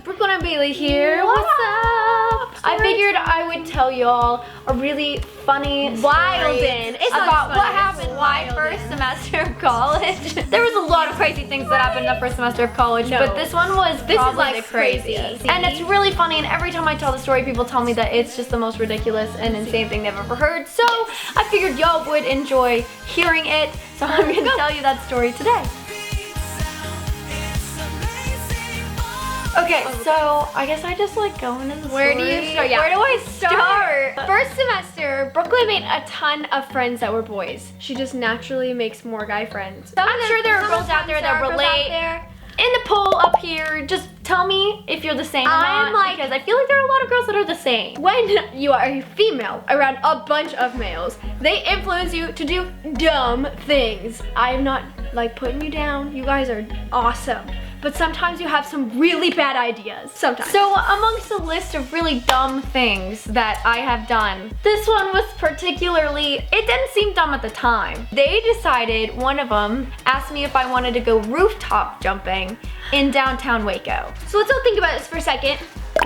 Brooklyn and Bailey here. What's up? I figured I would tell y'all a really funny Wildin'. It's about what happened my first semester of college. There was a lot of crazy things that happened in the first semester of college, but this one was probably like the craziest. crazy. And it's really funny, and every time I tell the story, people tell me that it's just the most ridiculous and insane thing they've ever heard. So I figured y'all would enjoy hearing it, so I'm gonna tell you that story today. Okay, so I guess I just like go into the Where story. do you start? Yeah. Where do I start? First semester, Brooklyn made a ton of friends that were boys. She just naturally makes more guy friends. I'm sure there are girls out there that relate. In the poll up here, just tell me if you're the same or not, because I feel like there are a lot of girls that are the same. When you are a female around a bunch of males, they influence you to do dumb things. I am not like putting you down. You guys are awesome. But sometimes you have some really bad ideas. Sometimes. So amongst a list of really dumb things that I have done, this one was particularly, it didn't seem dumb at the time. They decided, one of them asked me if I wanted to go rooftop jumping in downtown Waco. So let's all think about this for a second.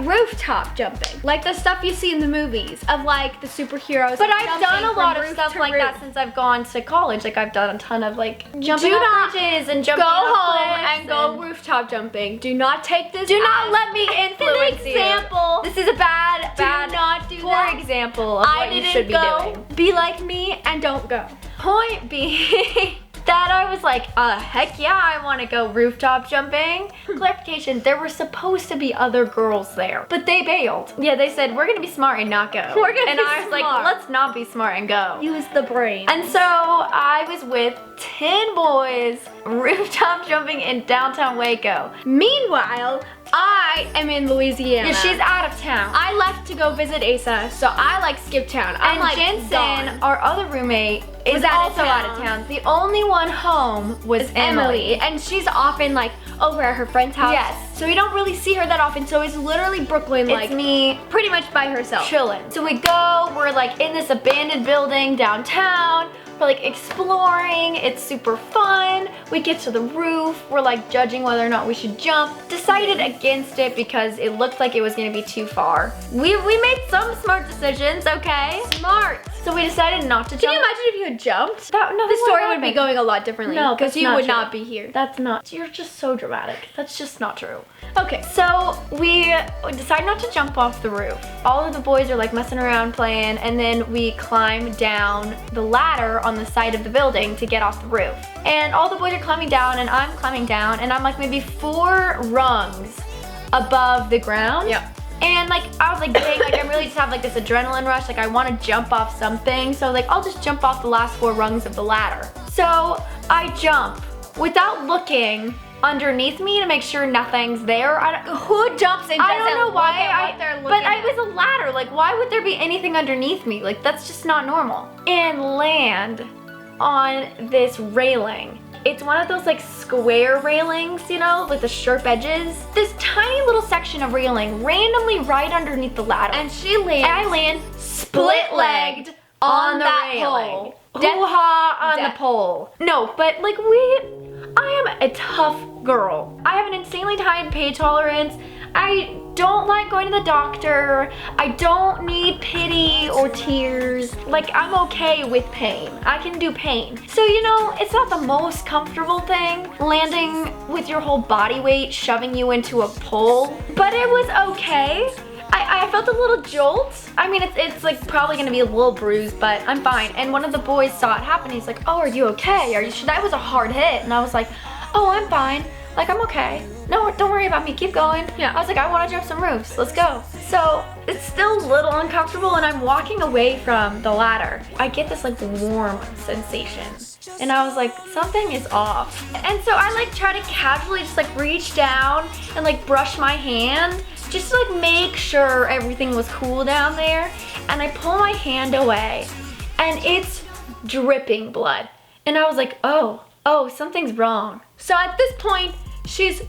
Rooftop jumping, like the stuff you see in the movies of like the superheroes. But I've done a lot of stuff like that since I've gone to college. Like I've done a ton of like jumping off bridges and jumping off home cliffs and go rooftop jumping. Do not take this. Do not let me influence an example. you. This is a bad, not do poor that. example of what you should be doing. Be like me and don't go. Point being that I was like, heck yeah, I want to go rooftop jumping. Clarification, there were supposed to be other girls there, but they bailed. Yeah, they said, we're gonna be smart and not go. And I was like, let's not be smart and go. Use the brain. And so I was with 10 boys rooftop jumping in downtown Waco. Meanwhile, I am in Louisiana. Yeah, she's out of town. I left to go visit Asa, so I like skipped town. I'm And like Jensen, gone. our other roommate, is also out of town. The only one home was Emily. And she's often like over at her friend's house. Yes. So we don't really see her that often. So it's literally Brooklyn, It's like me pretty much by herself. chilling. So we go, we're like in this abandoned building downtown. We're like exploring, it's super fun. We get to the roof, we're like judging whether or not we should jump. Decided against it because it looked like it was gonna be too far. We made some smart decisions, okay? Smart. So we decided not to jump. Can you imagine if you had jumped? The The story would be going a lot differently. No, because that's you not would true. not be here. That's not, you're just so dramatic. That's just not true. Okay. So we decide not to jump off the roof. All of the boys are like messing around playing, and then we climb down the ladder on the side of the building to get off the roof. And all the boys are climbing down and I'm climbing down, and I'm like maybe 4 rungs above the ground. Yeah. And like I was like, dang, like I really just have like this adrenaline rush, like I want to jump off something, so like I'll just jump off the last 4 rungs of the ladder. So I jump without looking underneath me to make sure nothing's there. Who jumps and doesn't I don't know look why at what they're looking but at? it was a ladder. Like why would there be anything underneath me? Like that's just not normal. And land on this railing. It's one of those like square railings, you know, with the sharp edges. This tiny little section of railing randomly right underneath the ladder. And she lands. And I land split-legged on the that railing. pole. Hoo-ha on Death. the pole. No, but like I am a tough girl. I have an insanely high pain tolerance. I don't like going to the doctor. I don't need pity or tears. Like I'm okay with pain. I can do pain. So you know, it's not the most comfortable thing, landing with your whole body weight shoving you into a pole, but it was okay. I felt a little jolt. I mean, it's like probably gonna be a little bruised, but I'm fine. And one of the boys saw it happen. He's like, oh, are you okay? Are you sure? That was a hard hit. And I was like, oh, I'm fine. Like, I'm okay. No, don't worry about me. Keep going. Yeah. I was like, I want to jump some roofs. Let's go. So it's still a little uncomfortable, and I'm walking away from the ladder. I get this like warm sensation. And I was like, something is off. And so I like try to casually just like reach down and like brush my hand just to like make sure everything was cool down there. And I pull my hand away and it's dripping blood. And I was like, oh, something's wrong. So at this point, she's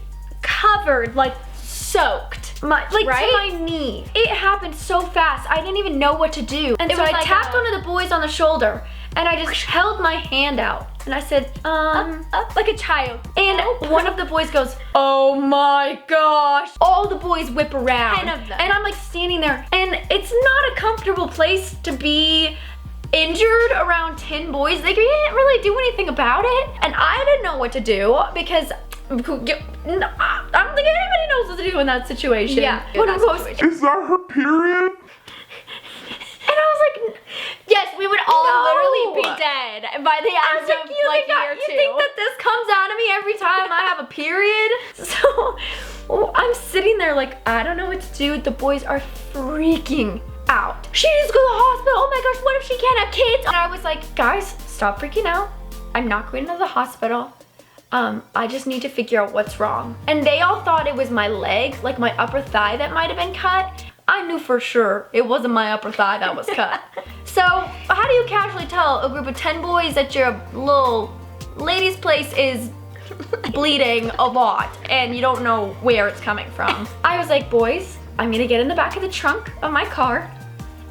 covered, like soaked. Like right? to my knee. It happened so fast, I didn't even know what to do. And It so was I like tapped one of the boys on the shoulder And I just held my hand out. And I said, Up like a child. And one of the boys goes, oh my gosh. All the boys whip around. 10 of them. And I'm like standing there. And it's not a comfortable place to be injured around 10 boys. They didn't really do anything about it. And I didn't know what to do because I don't think anybody knows what to do in that situation. Yeah. One of those, Is that her period? and I was like, Yes, we would all No. literally be dead by the I end was like, of you like think year 2. you think that this comes out of me every time I have a period? So I'm sitting there like, I don't know what to do. The boys are freaking out. She needs to go to the hospital. Oh my gosh, what if she can't have kids? And I was like, guys, stop freaking out. I'm not going to the hospital. I just need to figure out what's wrong. And they all thought it was my leg, like my upper thigh that might have been cut. I knew for sure it wasn't my upper thigh that was cut. So how do you casually tell a group of 10 boys that your little lady's place is bleeding a lot and you don't know where it's coming from? I was like, boys, I'm gonna get in the back of the trunk of my car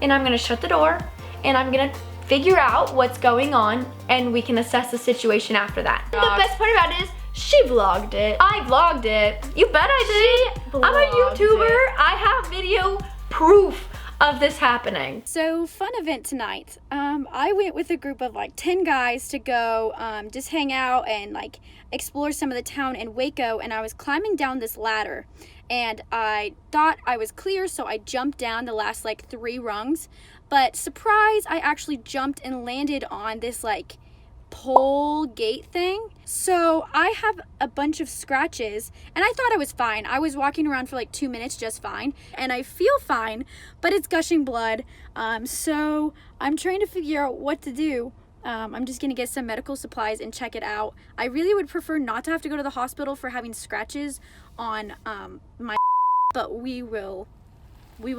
and I'm gonna shut the door and I'm gonna figure out what's going on and we can assess the situation after that. The best part about it is she vlogged it. I vlogged it. You bet I did. I'm a vlogged YouTuber. it. I have video proof of this happening. So fun event tonight. I went with a group of like 10 guys to go just hang out and like explore some of the town in Waco, and I was climbing down this ladder and I thought I was clear, so I jumped down the last like 3 rungs, but surprise, I actually jumped and landed on this like pole gate thing. So I have a bunch of scratches and I thought I was fine. I was walking around for like 2 minutes just fine and I feel fine, but it's gushing blood. So I'm trying to figure out what to do. I'm just gonna get some medical supplies and check it out. I really would prefer not to have to go to the hospital for having scratches on my but we will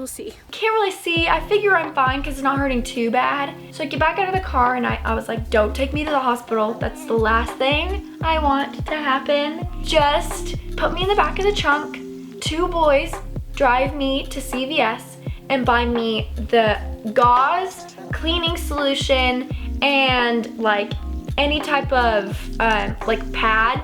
see. Can't really see. I figure I'm fine because it's not hurting too bad. So I get back out of the car and I was like, don't take me to the hospital. That's the last thing I want to happen. Just put me in the back of the trunk. 2 boys drive me to CVS and buy me the gauze, cleaning solution, and like any type of like pad.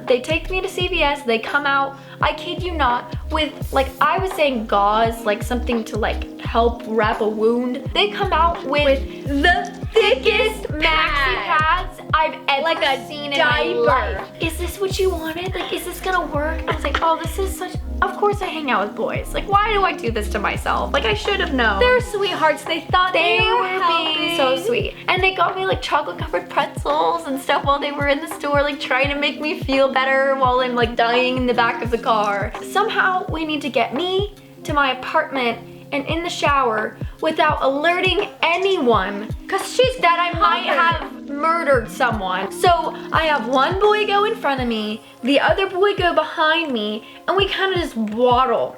They take me to CVS, they come out, I kid you not, with like, I was saying gauze, like something to like help wrap a wound. They come out with the thickest maxi pads I've ever Like a seen in diaper. my life. Is this what you wanted? Like, is this gonna work? I was like, oh, this is such, of course I hang out with boys. Like, why do I do this to myself? Like, I should have known. They're sweethearts. They thought They were were being so sweet. And they got me like chocolate covered pretzels and stuff while they were in the store, like trying to make me feel better while I'm like dying in the back of the car. Somehow we need to get me to my apartment and in the shower without alerting anyone, because that I might have murdered someone. So I have one boy go in front of me, the other boy go behind me, and we kind of just waddle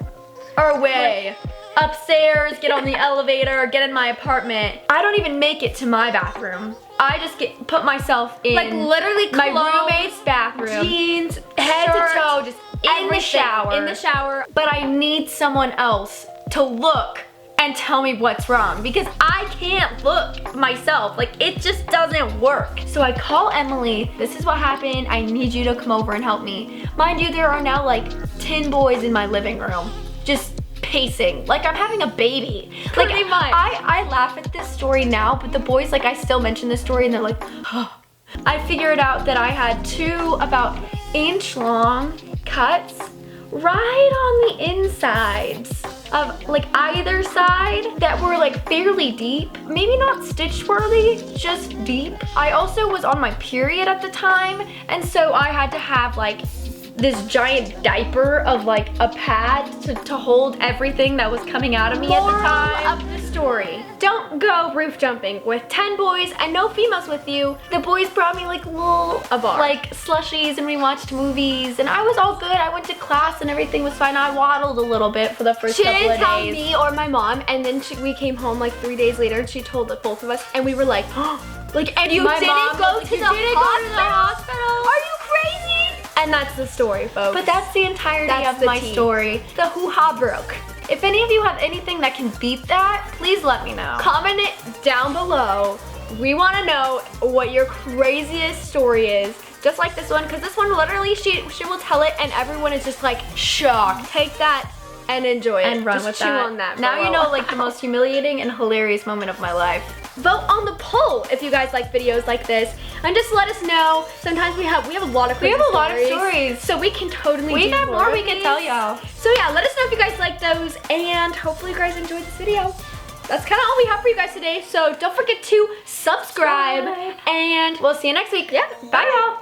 our way upstairs, get on the elevator, get in my apartment. I don't even make it to my bathroom. I just put myself in Like literally my clothes, roommate's bathroom, jeans, head shirt, to toe, just in the everything. shower. In the shower. But I need someone else to look and tell me what's wrong because I can't look myself. Like, it just doesn't work. So I call Emily, this is what happened, I need you to come over and help me. Mind you, there are now like 10 boys in my living room, just pacing, like I'm having a baby. Pretty Like, much. I laugh at this story now, but the boys, like, I still mention this story and they're like, oh. I figured out that I had 2 about inch long cuts right on the insides of like either side that were like fairly deep. Maybe not stitch worthy, just deep. I also was on my period at the time, and so I had to have like this giant diaper of like a pad to hold everything that was coming out of me at the time. Of the story. Don't go roof jumping with 10 boys and no females with you. The boys brought me like little like slushies and we watched movies and I was all good. I went to class and everything was fine. I waddled a little bit for the first She couple didn't of tell days. me or my mom, and then we came home like 3 days later and she told both of us, and we were like, like, and you My didn't mom go was to like, the "You didn't go to the hospital? Are you crazy? And that's the story, folks. But that's the entirety That's of the my tea. story. The hoo-ha broke. If any of you have anything that can beat that, please let me know. Comment it down below. We want to know what your craziest story is. Just like this one, because this one literally, she will tell it and everyone is just like shocked. Take that and enjoy it. And run just with chew that. on that. Now for a you while. know like the most humiliating and hilarious moment of my life. Vote on the poll if you guys like videos like this, and just let us know. Sometimes we have a lot of crazy We have a lot of stories. so we can totally We do got more of we can these. tell y'all. So yeah, let us know if you guys like those, and hopefully you guys enjoyed this video. That's kind of all we have for you guys today, so don't forget to subscribe, and We'll see you next week. yeah, bye y'all.